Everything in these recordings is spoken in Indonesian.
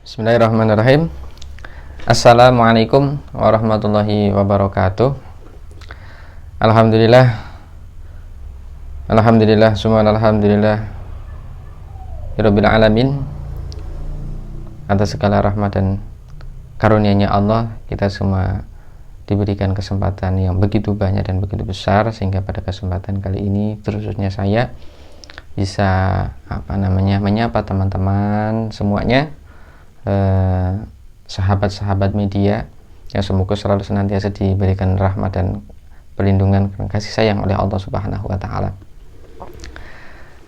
Bismillahirrahmanirrahim. Assalamualaikum warahmatullahi wabarakatuh. Alhamdulillah, alhamdulillah Rabbil alamin. Atas segala rahmat dan karunia-Nya Allah, kita semua diberikan kesempatan yang begitu banyak dan begitu besar, sehingga pada kesempatan kali ini khususnya saya bisa menyapa teman-teman semuanya, sahabat-sahabat media yang semoga selalu senantiasa diberikan rahmat dan perlindungan dan kasih sayang oleh Allah Subhanahu wa taala.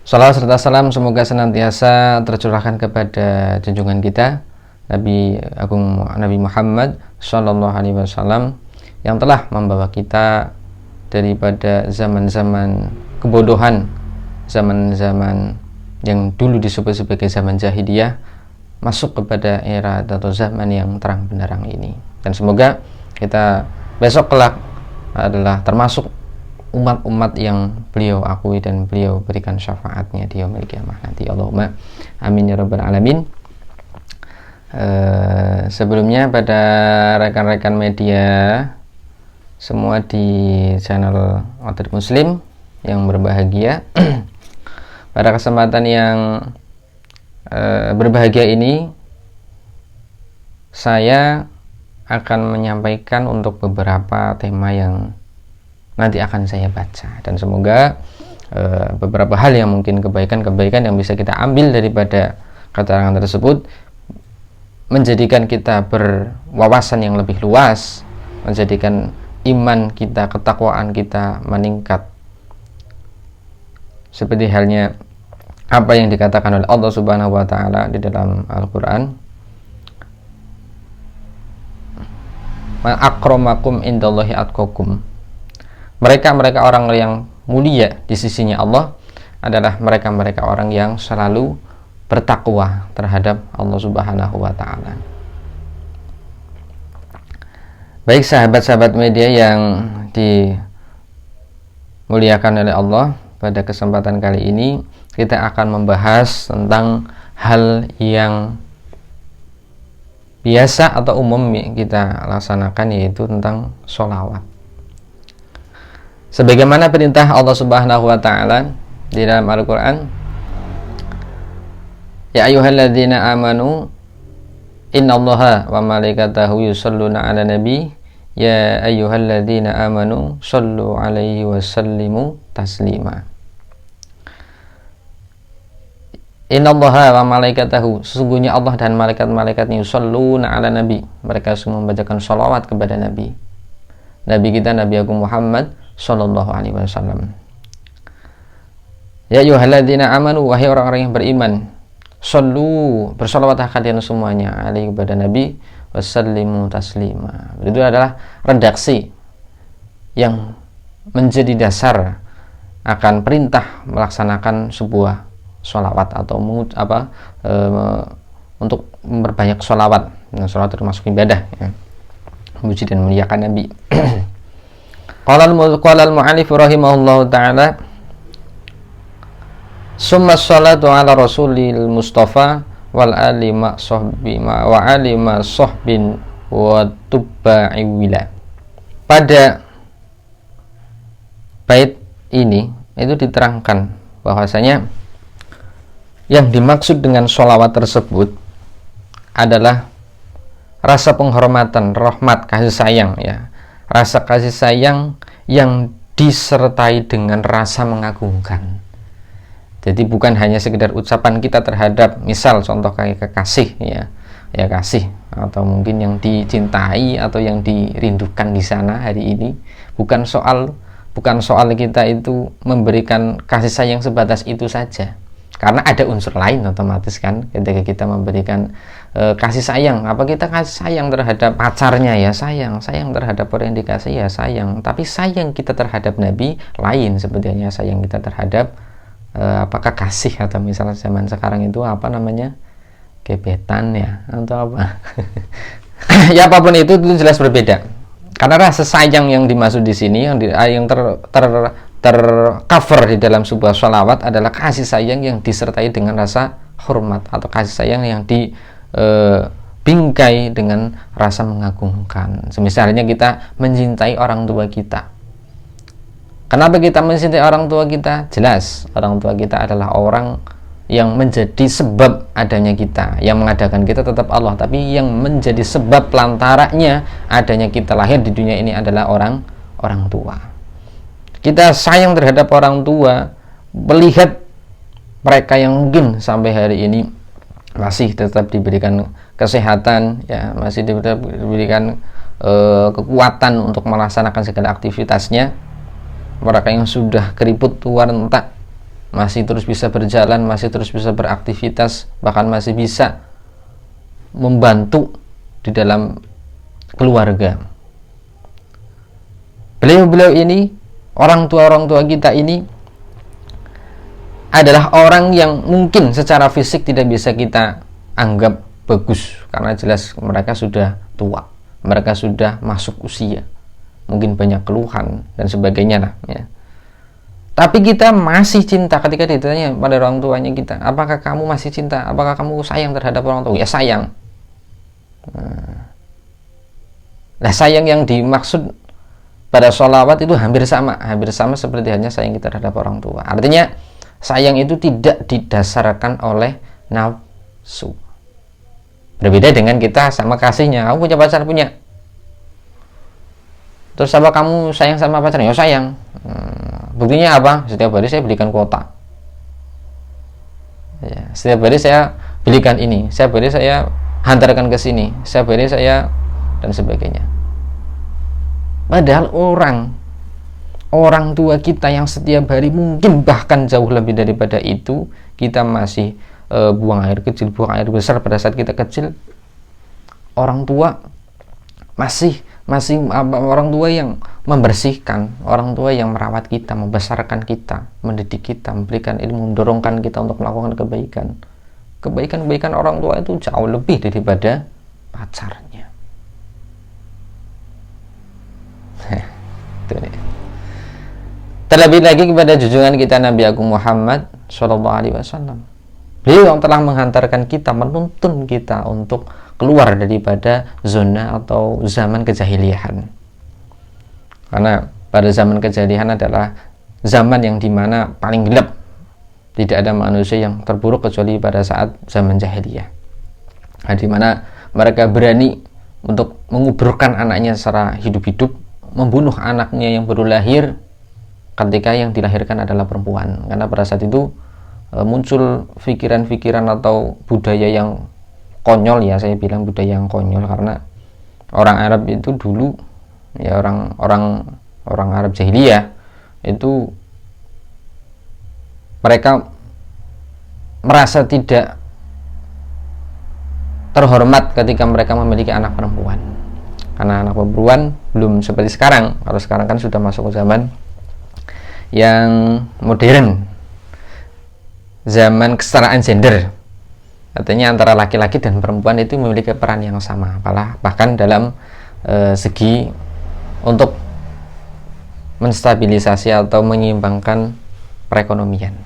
Salawat serta salam semoga senantiasa tercurahkan kepada junjungan kita Nabi Agung Nabi Muhammad sallallahu alaihi wasallam yang telah membawa kita daripada zaman-zaman kebodohan, zaman-zaman yang dulu disebut sebagai zaman jahiliyah, masuk kepada era atau zaman yang terang benderang ini. Dan semoga kita besok kelak adalah termasuk umat-umat yang beliau akui dan beliau berikan syafaatnya di yaumil qiyamah nanti. Allahumma amin ya rabbal alamin. Sebelumnya pada rekan-rekan media semua di channel Outlet Muslim yang berbahagia, pada kesempatan yang berbahagia ini saya akan menyampaikan untuk beberapa tema yang nanti akan saya baca, dan semoga beberapa hal yang mungkin kebaikan-kebaikan yang bisa kita ambil daripada keterangan tersebut menjadikan kita berwawasan yang lebih luas, menjadikan iman kita, ketakwaan kita meningkat, seperti halnya apa yang dikatakan oleh Allah Subhanahu wa taala di dalam Al-Qur'an, "Ma akramakum indallahi atqakum." Mereka orang yang mulia di sisinya Allah adalah mereka orang yang selalu bertakwa terhadap Allah Subhanahu wa taala. Baik sahabat-sahabat media yang dimuliakan oleh Allah, pada kesempatan kali ini kita akan membahas tentang hal yang biasa atau umum kita laksanakan, yaitu tentang sholawat. Sebagaimana perintah Allah Subhanahu wa taala di dalam Al-Qur'an, "Ya ayyuhalladzina amanu innallaha wa malaikatahu yusholluna 'alan nabi ya ayyuhalladzina amanu shollu 'alaihi wa sallimu taslima." Innallaha wa malaikatahu, sesungguhnya Allah dan malaikat-malaikatnya, yusholluna 'alan nabi, mereka semua membacakan sholawat kepada Nabi kita, Nabi Agung Muhammad sallallahu alaihi wasallam. Ya ayyuhalladzina amanu, wahai orang-orang yang beriman, shollu, bersolawatlah kalian semuanya, alaihi kepada Nabi, wasallimu taslima. Itu adalah redaksi yang menjadi dasar akan perintah melaksanakan sebuah sholawat atau untuk memperbanyak sholawat. Nah, sholawat termasuk ibadah ya, memuji dan memuliakan Nabi. Qala al-mu'allif rahimahullahu ta'ala, summa sholatu ala rasulil mustafa wal ali ma sahbi ma wa ali ma sahbin wa tubba'i wila. Pada bait ini itu diterangkan bahwasanya yang dimaksud dengan sholawat tersebut adalah rasa penghormatan, rahmat, kasih sayang ya. Rasa kasih sayang yang disertai dengan rasa mengagungkan. Jadi bukan hanya sekedar ucapan kita terhadap, misal contoh kayak kekasih ya kasih, atau mungkin yang dicintai atau yang dirindukan di sana hari ini. Bukan soal kita itu memberikan kasih sayang sebatas itu saja. Karena ada unsur lain otomatis kan, ketika kita memberikan kasih sayang, apa kita kasih sayang terhadap pacarnya ya sayang terhadap orang yang dikasih ya sayang, tapi sayang kita terhadap Nabi lain sebetulnya sayang kita terhadap apakah kasih, atau misalnya zaman sekarang itu gebetan ya atau apa ya apapun itu jelas berbeda, karena rasa sayang yang dimaksud di sini yang tercover di dalam sebuah sholawat adalah kasih sayang yang disertai dengan rasa hormat atau kasih sayang yang bingkai dengan rasa mengagungkan. Semisalnya kita mencintai orang tua kita. Kenapa kita mencintai orang tua kita? Jelas, orang tua kita adalah orang yang menjadi sebab adanya kita. Yang mengadakan kita tetap Allah, tapi yang menjadi sebab pelantaranya adanya kita lahir di dunia ini adalah orang tua. Kita sayang terhadap orang tua, melihat mereka yang mungkin sampai hari ini masih tetap diberikan kesehatan, ya, masih diberikan kekuatan untuk melaksanakan segala aktivitasnya. Mereka yang sudah keriput tua rentak masih terus bisa berjalan, masih terus bisa beraktivitas, bahkan masih bisa membantu di dalam keluarga. Beliau-beliau ini, orang tua kita ini adalah orang yang mungkin secara fisik tidak bisa kita anggap bagus, karena jelas mereka sudah tua, mereka sudah masuk usia, mungkin banyak keluhan dan sebagainya lah, ya. Tapi kita masih cinta ketika ditanya pada orang tuanya kita, apakah kamu masih cinta, apakah kamu sayang terhadap orang tua? Ya, sayang. Nah, sayang yang dimaksud pada sholawat itu hampir sama seperti hanya sayang kita terhadap orang tua. Artinya sayang itu tidak didasarkan oleh nafsu. Berbeda dengan kita sama kasihnya. Kamu punya pacar? Punya. Terus apa kamu sayang sama pacarnya? Ya sayang. Buktinya apa? Setiap hari saya belikan kuota. Ya, setiap hari saya belikan ini. Setiap hari saya hantarkan ke sini. Setiap hari saya dan sebagainya. Padahal orang tua kita yang setiap hari mungkin bahkan jauh lebih daripada itu, kita masih buang air kecil, buang air besar pada saat kita kecil. Orang tua masih orang tua yang membersihkan, orang tua yang merawat kita, membesarkan kita, mendidik kita, memberikan ilmu, mendorongkan kita untuk melakukan kebaikan. Kebaikan orang tua itu jauh lebih daripada pacarnya. Terlebih lagi kepada junjungan kita Nabi Agung Muhammad SAW. Beliau yang telah menghantarkan kita, menuntun kita untuk keluar daripada zona atau zaman kejahiliahan. Karena pada zaman kejahiliahan adalah zaman yang dimana paling gelap. Tidak ada manusia yang terburuk kecuali pada saat zaman jahiliyah. Nah, dimana mereka berani untuk menguburkan anaknya secara hidup-hidup, membunuh anaknya yang baru lahir ketika yang dilahirkan adalah perempuan. Karena pada saat itu muncul pikiran-pikiran atau budaya yang konyol, ya saya bilang budaya yang konyol, karena orang Arab itu dulu, ya orang Arab jahiliyah itu mereka merasa tidak terhormat ketika mereka memiliki anak perempuan, karena anak perempuan belum seperti sekarang. Kalau sekarang kan sudah masuk ke zaman yang modern, zaman kesetaraan gender. Artinya antara laki-laki dan perempuan itu memiliki peran yang sama, bahkan dalam segi untuk menstabilisasi atau menyeimbangkan perekonomian.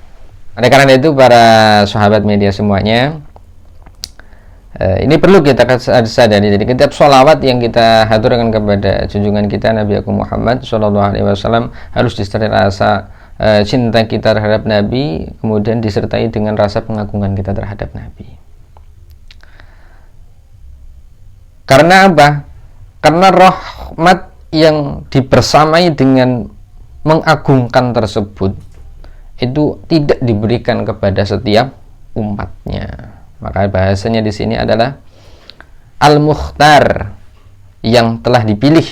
Oleh karena itu, para sahabat media semuanya, ini perlu kita sadari. Jadi setiap sholawat yang kita haturkan kepada junjungan kita Nabi Agung Muhammad SAW harus disertai rasa cinta kita terhadap Nabi, kemudian disertai dengan rasa pengagungan kita terhadap Nabi. Karena apa? Karena rahmat yang dibersamai dengan mengagungkan tersebut itu tidak diberikan kepada setiap umatnya. Maka bahasanya di sini adalah al-mukhtar, yang telah dipilih,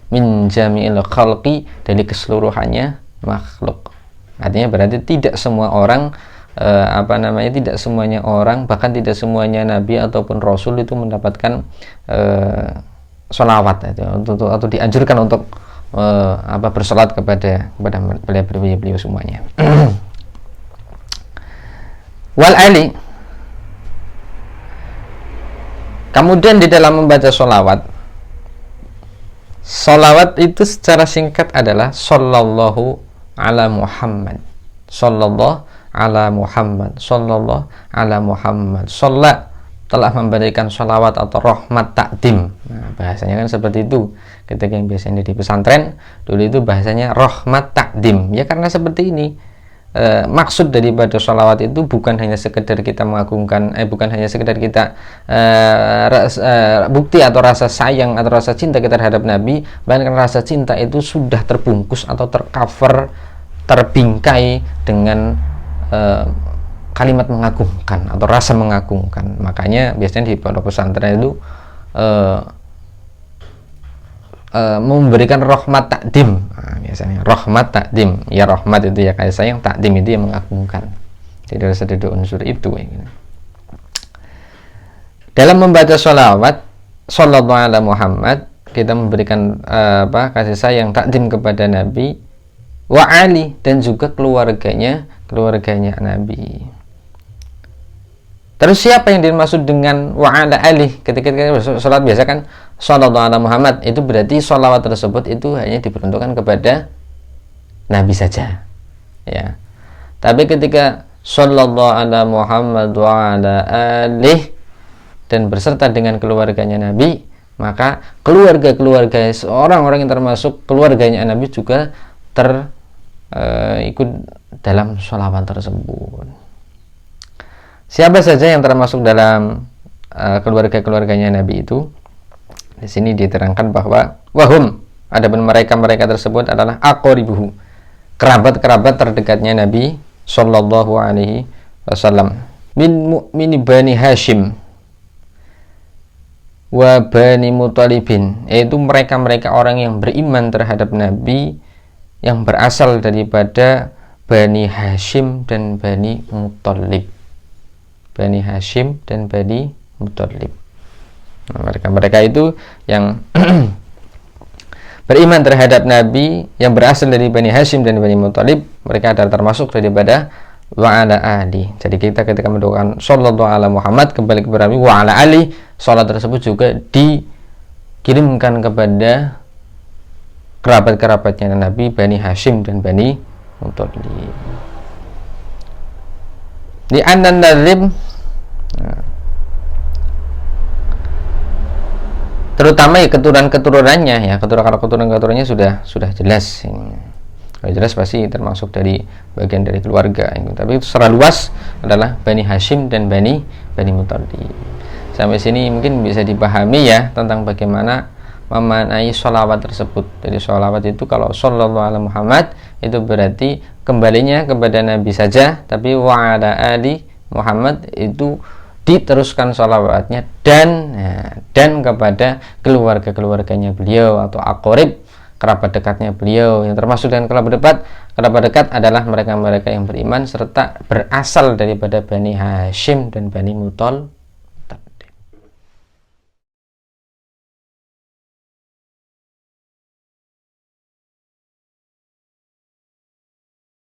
min jami'il khalqi, dari keseluruhannya makhluk. Artinya berarti tidak semua orang tidak semuanya orang, bahkan tidak semuanya nabi ataupun rasul itu mendapatkan sholawat atau dianjurkan untuk bersolat kepada beliau semuanya. Wal ali, kemudian di dalam membaca sholawat itu secara singkat adalah sallallahu ala Muhammad, sallallahu ala Muhammad, sallallahu ala Muhammad. Sholat telah memberikan sholawat atau rahmat takdim. Nah, bahasanya kan seperti itu. Ketika yang biasanya di pesantren dulu itu bahasanya rahmat takdim. Ya karena seperti ini. Maksud daripada sholawat itu bukan hanya sekedar kita mengagungkan, bukan hanya sekedar kita bukti atau rasa sayang atau rasa cinta kita terhadap Nabi, bahkan rasa cinta itu sudah terbungkus atau tercover, terbingkai dengan kalimat mengagungkan atau rasa mengagungkan. Makanya biasanya di pondok pesantren itu memberikan rahmat takdim. Nah, biasanya rahmat takdim, ya rahmat itu ya kayak sayang, takdim itu yang mengagungkan. Jadi harus ada dua unsur itu ya. Dalam membaca sholawat sallallahu alaihi Muhammad, kita memberikan kasih sayang takdim kepada Nabi wa ali, dan juga keluarganya Nabi. Terus siapa yang dimaksud dengan wa ala ali? Ketika kita sholat biasa kan sallallahu alaihi Muhammad, itu berarti sholawat tersebut itu hanya diperuntukkan kepada Nabi saja, ya. Tapi ketika sallallahu alaihi Muhammad wa ala alih dan berserta dengan keluarganya Nabi, maka keluarga orang-orang yang termasuk keluarganya Nabi juga ikut dalam sholawat tersebut. Siapa saja yang termasuk dalam keluarganya Nabi itu? Di sini diterangkan bahwa wahum, adapun mereka tersebut adalah aqoribuhu, kerabat terdekatnya Nabi sallallahu alaihi wasallam, min mu'mini bani Hashim wa bani Muthalibin, yaitu mereka orang yang beriman terhadap Nabi yang berasal daripada Bani Hashim dan Bani Muthalib. Bani Hashim dan Bani Muthalib. Nah, mereka itu yang beriman terhadap Nabi yang berasal dari Bani Hashim dan Bani Muthalib, mereka adalah termasuk daripada wa ala ali. Jadi kita ketika mendoakan sallallahu alaihi Muhammad kembali kepada Nabi wa ala ali, salat tersebut juga dikirimkan kepada kerabat-kerabatnya Nabi Bani Hashim dan Bani Muthalib. Di annan nazim, terutama ya keturunan-keturunannya, ya keturunan-keturunannya sudah jelas. Kalau jelas pasti termasuk dari bagian dari keluarga. Tapi secara luas adalah Bani Hashim dan Bani Muthalib. Sampai sini mungkin bisa dipahami ya tentang bagaimana memaknai sholawat tersebut. Jadi sholawat itu kalau sallallahu alaihi Muhammad itu berarti kembalinya kepada Nabi saja, tapi wa ala ali Muhammad itu diteruskan sholawatnya dan kepada keluarganya beliau atau aqorib, kerabat dekatnya beliau, yang termasuk dengan kerabat dekat adalah mereka yang beriman serta berasal daripada Bani Hashim dan Bani Muthalib.